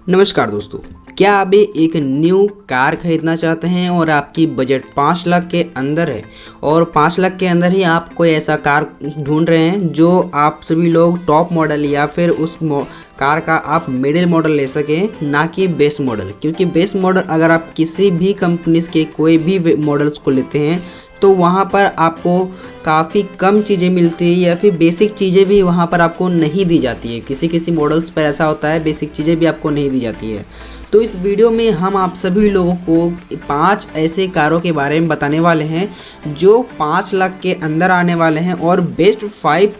नमस्कार दोस्तों, क्या आप भी एक न्यू कार खरीदना चाहते हैं और आपकी बजट 5 लाख के अंदर है और 5 लाख के अंदर ही आप कोई ऐसा कार ढूंढ रहे हैं जो आप सभी लोग टॉप मॉडल या फिर उस कार का आप मिडिल मॉडल ले सकें, ना कि बेस मॉडल। क्योंकि बेस मॉडल अगर आप किसी भी कंपनीज के कोई भी मॉडल्स को लेते हैं तो वहाँ पर आपको काफ़ी कम चीज़ें मिलती है या फिर बेसिक चीज़ें भी वहाँ पर आपको नहीं दी जाती है। किसी मॉडल्स पर ऐसा होता है, बेसिक चीज़ें भी आपको नहीं दी जाती है। तो इस वीडियो में हम आप सभी लोगों को 5 ऐसे कारों के बारे में बताने वाले हैं जो 5 लाख के अंदर आने वाले हैं और बेस्ट 5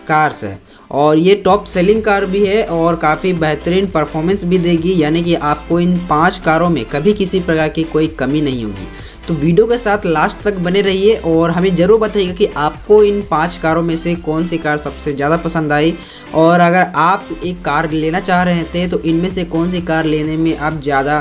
कार्स है। और ये टॉप सेलिंग कार भी है और काफ़ी बेहतरीन परफॉर्मेंस भी देगी, यानी कि आपको इन 5 कारों में कभी किसी प्रकार की कोई कमी नहीं होगी। तो वीडियो के साथ लास्ट तक बने रहिए और हमें ज़रूर बताइएगा कि आपको इन 5 कारों में से कौन सी कार सबसे ज़्यादा पसंद आई, और अगर आप एक कार लेना चाह रहे थे तो इनमें से कौन सी कार लेने में आप ज़्यादा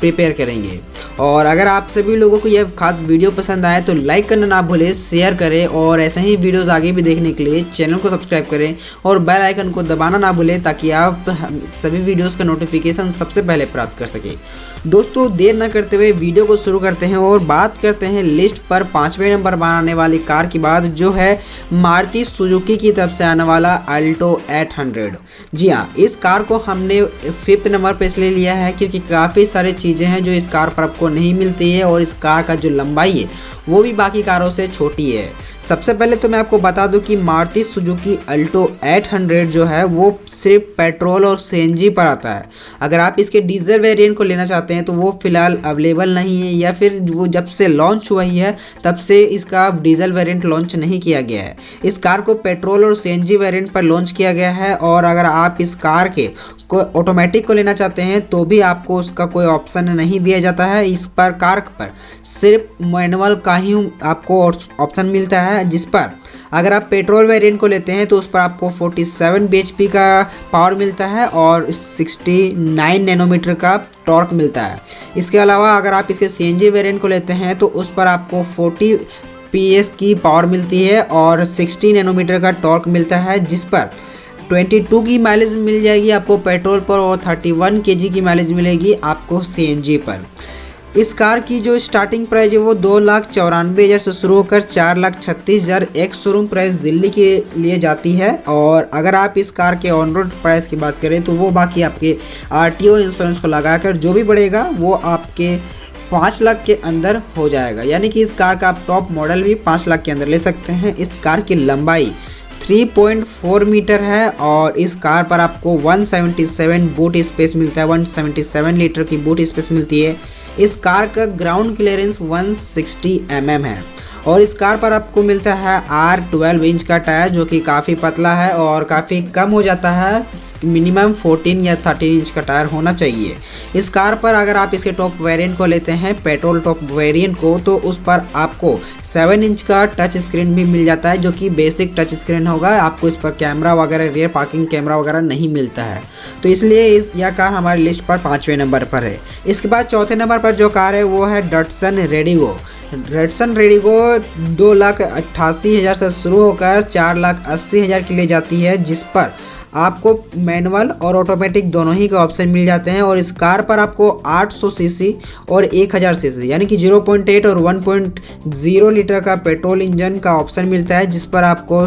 प्रिपेयर करेंगे। और अगर आप सभी लोगों को यह खास वीडियो पसंद आए तो लाइक करना ना भूलें, शेयर करें और ऐसे ही वीडियोस आगे भी देखने के लिए चैनल को सब्सक्राइब करें और बेल आइकन को दबाना ना भूलें ताकि आप सभी वीडियोस का नोटिफिकेशन सबसे पहले प्राप्त कर सकें। दोस्तों, देर न करते हुए वीडियो को शुरू करते हैं और बात करते हैं लिस्ट पर 5वें नंबर पर आने वाली कार की बात, जो है मारुति सुजुकी की तरफ से आने वाला अल्टो 800। जी हाँ, इस कार को हमने 5th नंबर पर इसलिए लिया है क्योंकि काफ़ी सारी चीज़ें हैं जो इस कार पर आपको नहीं मिलती है और इस कार का जो लंबाई है वो भी बाकी कारों से छोटी है। सबसे पहले तो मैं आपको बता दूं कि मारुति सुजुकी अल्टो 800 जो है वो सिर्फ पेट्रोल और सीएनजी पर आता है। अगर आप इसके डीजल वेरिएंट को लेना चाहते हैं तो वो फिलहाल अवेलेबल नहीं है, या फिर वो जब से लॉन्च हुआ ही है तब से इसका डीजल वेरिएंट लॉन्च नहीं किया गया है। इस कार को पेट्रोल और सीएनजी वेरिएंट पर लॉन्च किया गया है। और अगर आप इस कार के ऑटोमेटिक को लेना चाहते हैं तो भी आपको उसका कोई ऑप्शन नहीं दिया जाता है। इस पर कार पर सिर्फ मैनुअल का ही आपको ऑप्शन मिलता है, जिस पर अगर आप पेट्रोल वेरिएंट को लेते हैं तो उस पर आपको 47 bhp का पावर मिलता है और 69 नैनोमीटर का टॉर्क मिलता है। इसके अलावा अगर आप इसके सीएनजी वेरिएंट को लेते हैं तो उस पर आपको 40 PS की पावर मिलती है और 60 नैनोमीटर का टॉर्क मिलता है, जिस पर 22 की माइलेज मिल जाएगी आपको पेट्रोल पर और 31 kg की माइलेज मिलेगी आपको सीएनजी पर। इस कार की जो स्टार्टिंग प्राइस है वो 2,94,000 से शुरू होकर 4,36,000 एक शोरूम प्राइस दिल्ली के लिए जाती है। और अगर आप इस कार के ऑन रोड प्राइस की बात करें तो वो बाकी आपके आरटीओ इंश्योरेंस को लगाकर जो भी बढ़ेगा वो आपके 5 लाख के अंदर हो जाएगा। यानी कि इस कार का आप टॉप मॉडल भी 5 लाख के अंदर ले सकते हैं। इस कार की लंबाई 3.4 मीटर है और इस कार पर आपको 177 बूट स्पेस मिलता है, 177 लीटर की बूट स्पेस मिलती है। इस कार का ग्राउंड क्लियरेंस 160 mm है और इस कार पर आपको मिलता है R12 इंच का टायर, जो कि काफ़ी पतला है और काफ़ी कम हो जाता है। मिनिमम 14 या 13 इंच का टायर होना चाहिए। इस कार पर अगर आप इसके टॉप वेरिएंट को लेते हैं, पेट्रोल टॉप वेरिएंट को, तो उस पर आपको 7 इंच का टच स्क्रीन भी मिल जाता है, जो कि बेसिक टच स्क्रीन होगा। आपको इस पर कैमरा वगैरह, रियर पार्किंग कैमरा वगैरह नहीं मिलता है, तो इसलिए यह कार हमारी लिस्ट पर 5वें नंबर पर है। इसके बाद 4थे नंबर पर जो कार है वो है डटसन रेडिगो। डटसन रेडिगो 2,88,000 से शुरू होकर 4,80,000 के लिए जाती है, जिस पर आपको मैनुअल और ऑटोमेटिक दोनों ही के ऑप्शन मिल जाते हैं। और इस कार पर आपको 800 सीसी और 1000 सीसी यानी कि 0.8 और 1.0 लीटर का पेट्रोल इंजन का ऑप्शन मिलता है, जिस पर आपको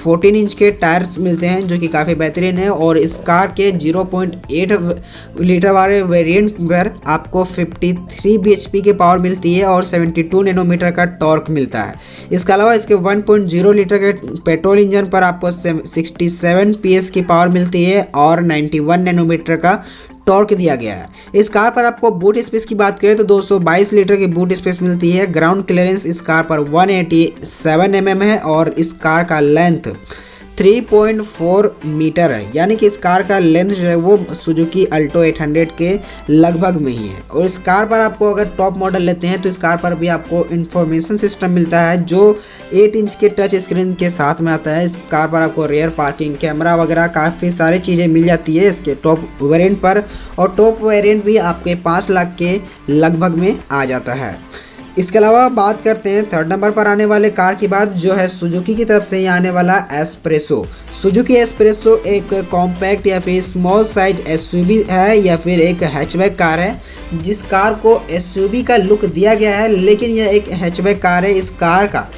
14 इंच के टायर्स मिलते हैं, जो कि काफ़ी बेहतरीन है। और इस कार के 0.8 लीटर वाले वेरिएंट पर आपको 53 bhp की पावर मिलती है और 72 नैनोमीटर का टॉर्क मिलता है। इसके अलावा इसके 1.0 लीटर के पेट्रोल इंजन पर आपको 67 PS की पावर मिलती है और 91 नैनोमीटर का टॉर्क दिया गया है। इस कार पर आपको बूट स्पेस की बात करें तो 222 लीटर की बूट स्पेस मिलती है। ग्राउंड क्लियरेंस इस कार पर 187 mm है और इस कार का लेंथ 3.4 मीटर है, यानी कि इस कार का लेंथ जो है वो सुजुकी अल्टो 800 के लगभग में ही है। और इस कार पर आपको अगर टॉप मॉडल लेते हैं तो इस कार पर भी आपको इंफॉर्मेशन सिस्टम मिलता है, जो 8 इंच के टच स्क्रीन के साथ में आता है। इस कार पर आपको रियर पार्किंग कैमरा वगैरह काफ़ी सारी चीज़ें मिल जाती है इसके टॉप वेरिएंट पर, और टॉप वेरिएंट भी आपके 5 लाख के लगभग में आ जाता है। इसके अलावा बात करते हैं थर्ड नंबर पर आने वाले कार की बात, जो है सुजुकी की तरफ से ही आने वाला एस्प्रेसो। सुजुकी एस्प्रेसो एक कॉम्पैक्ट या फिर स्मॉल साइज एसयूवी है या फिर एक हैचबैक कार है, जिस कार को एसयूवी का लुक दिया गया है, लेकिन यह एक हैचबैक कार है। इस कार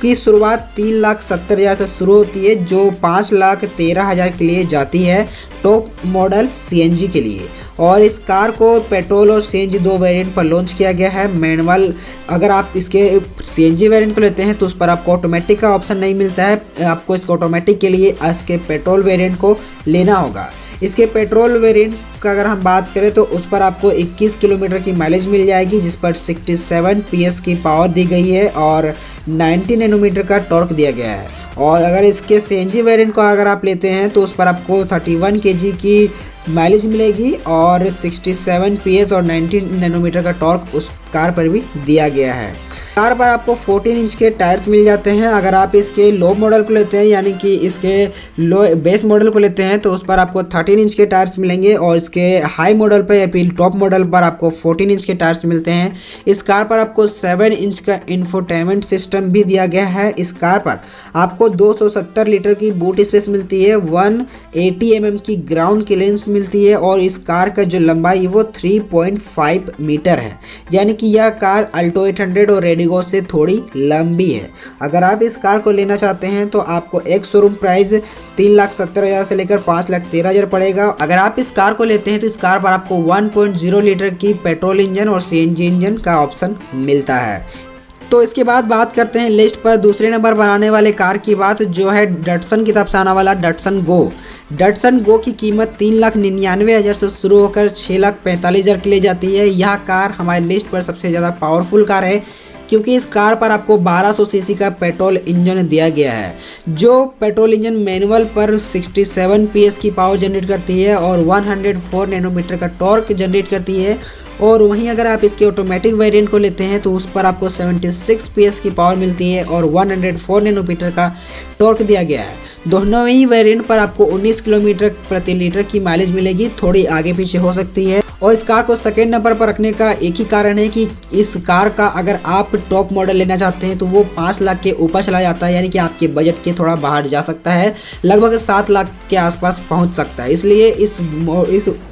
की शुरुआत 3,70,000 से शुरू होती है, जो 5,13,000 के लिए जाती है टॉप मॉडल सीएनजी के लिए। और इस कार को पेट्रोल और सीएनजी दो वेरिएंट पर लॉन्च किया गया है। मैनुअल, अगर आप इसके सीएनजी वेरिएंट को लेते हैं तो उस पर आपको ऑटोमेटिक का ऑप्शन नहीं मिलता है, आपको इसको ऑटोमेटिक के लिए इसके पेट्रोल वेरिएंट को लेना होगा। इसके पेट्रोल वेरिएंट का अगर हम बात करें तो उस पर आपको 21 किलोमीटर की माइलेज मिल जाएगी, जिस पर 67 PS की पावर दी गई है और 90 नैनोमीटर का टॉर्क दिया गया है। और अगर इसके सीएनजी वेरिएंट को अगर आप लेते हैं तो उस पर आपको 31 kg की माइलेज मिलेगी और 67 PS और 90 नैनोमीटर का टॉर्क उस कार पर भी दिया गया है। कार पर आपको 14 इंच के टायर्स मिल जाते हैं। अगर आप इसके लो मॉडल को लेते हैं, यानी कि इसके लो बेस मॉडल को लेते हैं, तो उस पर आपको 13 इंच के टायर्स मिलेंगे और इसके हाई मॉडल पर या फिर टॉप मॉडल पर आपको 14 इंच के टायर्स मिलते हैं। इस कार पर आपको 7 इंच का इंफोटेनमेंट सिस्टम भी दिया गया है। इस कार पर आपको 270 लीटर की बूट स्पेस मिलती है, 180 mm की ग्राउंड क्लियरेंस मिलती है और इस कार का जो लंबाई वो 3.5 मीटर है, यानी कि यह कार अल्टो 800 और रेडिगो से थोड़ी लंबी है। अगर आप इस कार को लेना चाहते हैं तो आपको एक शोरूम प्राइस 3,70,000 से लेकर 5,13,000 पड़ेगा। अगर आप इस कार को लेते हैं तो इस कार पर आपको 1.0 लीटर की पेट्रोल इंजन और सीएनजी इंजन का ऑप्शन मिलता है। तो इसके बाद बात करते हैं लिस्ट पर दूसरे नंबर पर आने वाले कार की बात, जो है डटसन की तरफ से आने वाला डटसन गो। डटसन गो की कीमत 3,99,000 से शुरू होकर 6,45,000 के लिए जाती है। यह कार हमारी लिस्ट पर सबसे ज़्यादा पावरफुल कार है, क्योंकि इस कार पर आपको 1200 सीसी का पेट्रोल इंजन दिया गया है। जो पेट्रोल इंजन मैनुअल पर 67 PS की पावर जनरेट करती है और 104 नैनोमीटर का टॉर्क जनरेट करती है। और वहीं अगर आप इसके ऑटोमेटिक वेरिएंट को लेते हैं तो उस पर आपको 76 PS की पावर मिलती है और 104 नैनोमीटर का टॉर्क दिया गया है। दोनों ही वेरिएंट पर आपको 19 किलोमीटर प्रति लीटर की माइलेज मिलेगी, थोड़ी आगे पीछे हो सकती है। और इस कार को सेकेंड नंबर पर रखने का एक ही कारण है कि इस कार का अगर आप टॉप मॉडल लेना चाहते हैं तो वो 5 लाख के ऊपर चला जाता है, यानी कि आपके बजट के थोड़ा बाहर जा सकता है, लगभग 7 लाख के आसपास पहुंच सकता है। इसलिए इस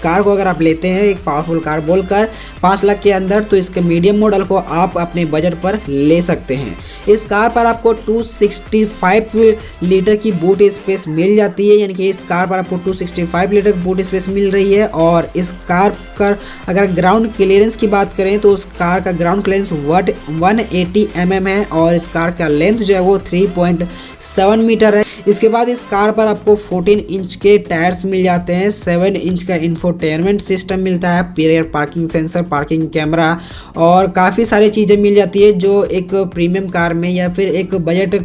कार को अगर आप लेते हैं एक पावरफुल कार बोलकर 5 लाख के अंदर, तो इसके मीडियम मॉडल को आप अपने बजट पर ले सकते हैं। इस कार पर आपको 265 लीटर की बूट स्पेस मिल जाती है, यानी कि इस कार पर आपको 265 लीटर की बूट स्पेस मिल रही है। और इस कार कर अगर ग्राउंड क्लियरेंस की बात करें तो उस कार का ग्राउंड क्लियरेंस 180 mm है और इस कार का लेंथ जो है वो 3.7 मीटर है। इसके बाद इस कार पर आपको 14 इंच के टायर्स मिल जाते हैं, 7 इंच का इंफोटेनमेंट सिस्टम मिलता है, rear parking sensor, parking camera और काफ़ी सारी चीज़ें मिल जाती है जो एक प्रीमियम कार में या फिर एक बजट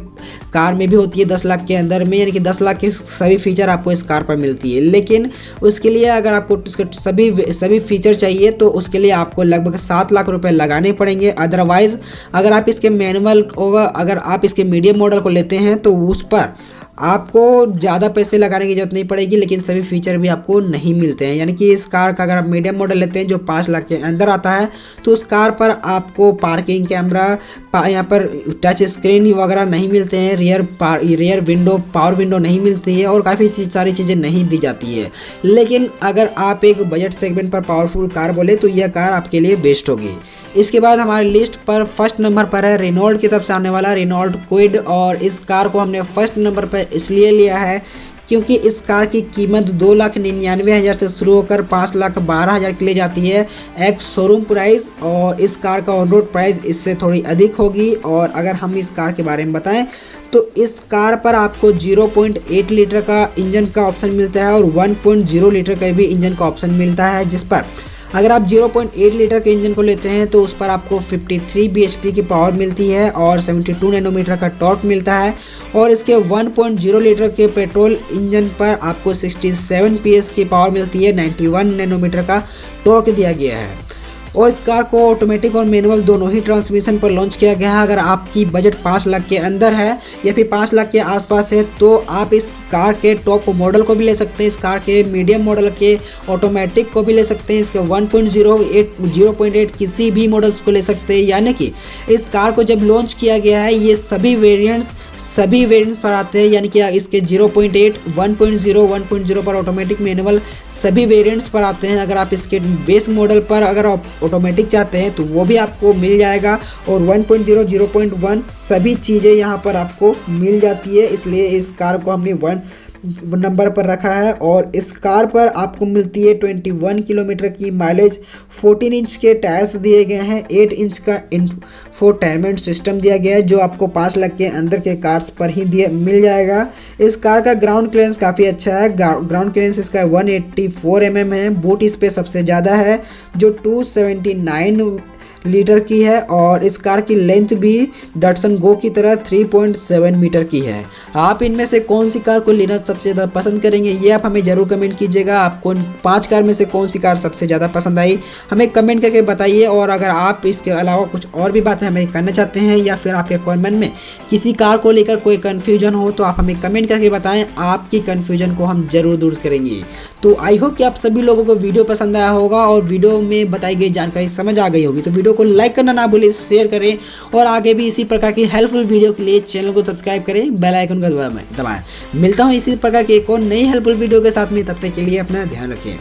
कार में भी होती है 10 लाख के अंदर में, यानी कि 10 लाख के सभी फीचर आपको इस कार पर मिलती है। लेकिन उसके लिए अगर आपको इसके सभी फीचर चाहिए तो उसके लिए आपको लगभग 7 लाख रुपए लगाने पड़ेंगे। अदरवाइज अगर आप इसके मैनुअल होगा, अगर आप इसके मीडियम मॉडल को लेते हैं तो उस पर आपको ज़्यादा पैसे लगाने की जरूरत नहीं पड़ेगी, लेकिन सभी फीचर भी आपको नहीं मिलते हैं। यानी कि इस कार का अगर आप मीडियम मॉडल लेते हैं जो 5 लाख के अंदर आता है तो उस कार पर आपको पार्किंग कैमरा, यहाँ पर टच स्क्रीन वगैरह नहीं मिलते हैं, रियर विंडो, पावर विंडो नहीं मिलती है और काफ़ी सारी चीज़ें नहीं दी जाती है। लेकिन अगर आप एक बजट सेगमेंट पर पावरफुल कार बोले तो यह कार आपके लिए बेस्ट होगी। इसके बाद हमारी लिस्ट पर फर्स्ट नंबर पर है रेनॉल्ट की तरफ से आने वाला रेनॉल्ट क्विड। और इस कार को हमने फर्स्ट नंबर पर इसलिए लिया है क्योंकि इस कार की कीमत 2,99,000 से शुरू होकर 5,12,000 के लिए जाती है एक शोरूम प्राइस, और इस कार का ऑन रोड प्राइस इससे थोड़ी अधिक होगी। और अगर हम इस कार के बारे में बताएं तो इस कार पर आपको 0.8 लीटर का इंजन का ऑप्शन मिलता है और 1.0 लीटर का भी इंजन का ऑप्शन मिलता है, जिस पर अगर आप 0.8 लीटर के इंजन को लेते हैं तो उस पर आपको 53 bhp की पावर मिलती है और 72 नैनोमीटर का टॉर्क मिलता है। और इसके 1.0 लीटर के पेट्रोल इंजन पर आपको 67 PS की पावर मिलती है, 91 नैनोमीटर का टॉर्क दिया गया है। और इस कार को ऑटोमेटिक और मैनुअल दोनों ही ट्रांसमिशन पर लॉन्च किया गया है। अगर आपकी बजट 5 लाख के अंदर है या फिर 5 लाख के आसपास है तो आप इस कार के टॉप मॉडल को भी ले सकते हैं, इस कार के मीडियम मॉडल के ऑटोमेटिक को भी ले सकते हैं, इसके 1.0.8 किसी भी मॉडल्स को ले सकते हैं। यानी कि इस कार को जब लॉन्च किया गया है ये सभी वेरिएंट्स पर आते हैं, यानी कि इसके 0.8, 1.0, 1.0 पर ऑटोमेटिक मैनुअल सभी वेरिएंट्स पर आते हैं। अगर आप इसके बेस मॉडल पर अगर आप ऑटोमेटिक चाहते हैं तो वो भी आपको मिल जाएगा और 1.0, 0.1 सभी चीज़ें यहाँ पर आपको मिल जाती है, इसलिए इस कार को हमने 1 नंबर पर रखा है। और इस कार पर आपको मिलती है 21 किलोमीटर की माइलेज, 14 इंच के टायर्स दिए गए हैं, 8 इंच का इंफोटेनमेंट सिस्टम दिया गया है जो आपको 5 लाख के अंदर के कार्स पर ही मिल जाएगा। इस कार का ग्राउंड क्लियरेंस काफ़ी अच्छा है, ग्राउंड क्लियरेंस इसका 184 mm है, बूट इस पे सबसे ज़्यादा है जो 279 लीटर की है और इस कार की लेंथ भी डटसन गो की तरह 3.7 मीटर की है। आप इनमें से कौन सी कार को लेना सबसे ज़्यादा पसंद करेंगे ये आप हमें ज़रूर कमेंट कीजिएगा। आपको 5 कार में से कौन सी कार सबसे ज़्यादा पसंद आई हमें कमेंट करके बताइए। और अगर आप इसके अलावा कुछ और भी बातें हमें करना चाहते हैं या फिर आपके कमेंट में किसी कार को लेकर कोई कन्फ्यूजन हो तो आप हमें कमेंट करके बताएं, आपकी कन्फ्यूजन को हम जरूर दूर करेंगे। तो आई होप कि आप सभी लोगों को वीडियो पसंद आया होगा और वीडियो में बताई गई जानकारी समझ आ गई होगी। तो वीडियो को लाइक करना ना भूलें, शेयर करें और आगे भी इसी प्रकार की हेल्पफुल वीडियो के लिए चैनल को सब्सक्राइब करें, बेल आइकन को दबाएं। मिलता हूं इसी प्रकार की एक और नई हेल्पफुल वीडियो के साथ में, तब तक के लिए अपना ध्यान रखें।